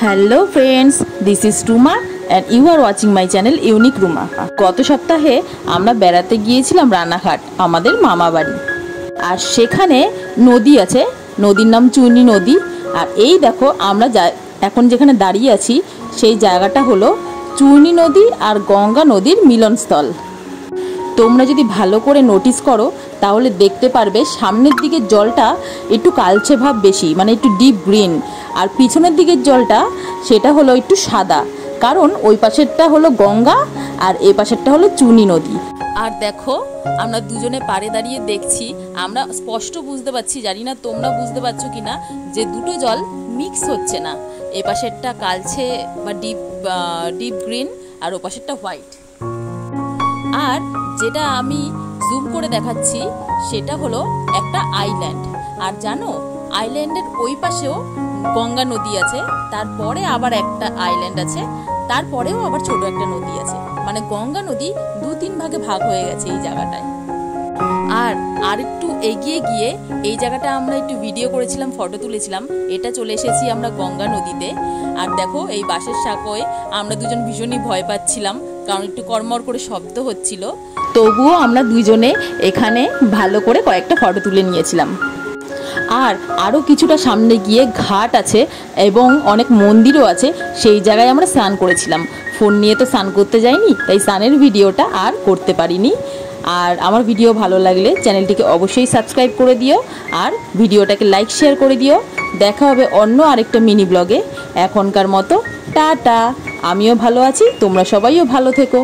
Hello friends, this is Ruma and you are watching my channel unique Ruma. গত সপ্তাহে আমরা বেড়াতে গিয়েছিলাম রানাঘাট, আমাদের মামা বাড়ি। আর সেখানে নদী আছে, নদীর নাম চুনি নদী। আর এই দেখো আমরা এখন যেখানে দাঁড়িয়ে আছি সেই জায়গাটা হলো চুনি নদী আর গঙ্গা নদীর মিলনস্থল। তোমরা যদি ভালো করে নোটিস করো তাহলে দেখতে পারবে সামনের দিকের জলটা একটু কালচে ভাব বেশি, মানে একটু ডিপ গ্রিন, আর পিছনের দিকের জলটা সেটা হলো একটু সাদা, কারণ ওই পাশেরটা হলো গঙ্গা আর এই পাশেরটা হলো চুনি নদী। আর দেখো আমরা দুজনে পাড়ে দাঁড়িয়ে দেখছি, আমরা স্পষ্ট বুঝতে পারছি, জানি না তোমরা বুঝতে পারছো কিনা, যে দুটো জল মিক্স হচ্ছে না। এই পাশেরটা কালচে বা ডিপ গ্রিন আর ও পাশেরটা হোয়াইট। আর যেটা আমি জুম করে দেখাচ্ছি সেটা হলো একটা আইল্যান্ড। আর জানো, আইল্যান্ডের ওই পাশেও গঙ্গা নদী আছে, তারপরে আবার একটা আইল্যান্ড আছে, তারপরেও আবার ছোট একটা নদী আছে। মানে গঙ্গা নদী 2-3 ভাগে ভাগ হয়ে গেছে এই জায়গাটায়। আর একটু এগিয়ে গিয়ে এই জায়গাটা আমরা একটু ভিডিও করেছিলাম, ফটো তুলেছিলাম। এটা চলে এসেছি আমরা গঙ্গা নদীতে। আর দেখো এই বাঁশের সাঁকোয় আমরা দুজন ভীষণই ভয় পাচ্ছিলাম, কারণ একটু কড়মড় করে শব্দ হচ্ছিল। তবুও আমরা দুজনে এখানে ভালো করে কয়েকটা ফটো তুলে নিয়েছিলাম। আর আরও কিছুটা সামনে গিয়ে ঘাট আছে এবং অনেক মন্দিরও আছে, সেই জায়গায় আমরা স্নান করেছিলাম। ফোন নিয়ে তো স্নান করতে যাইনি, তাই স্নানের ভিডিওটা আর করতে পারিনি। আর আমার ভিডিও ভালো লাগলে চ্যানেলটিকে অবশ্যই সাবস্ক্রাইব করে দিও আর ভিডিওটাকে লাইক শেয়ার করে দিও। দেখা হবে অন্য আরেকটা মিনি ব্লগে। এখনকার মতো টাটা। আমিও ভালো আছি, তোমরা সবাইও ভালো থেকো।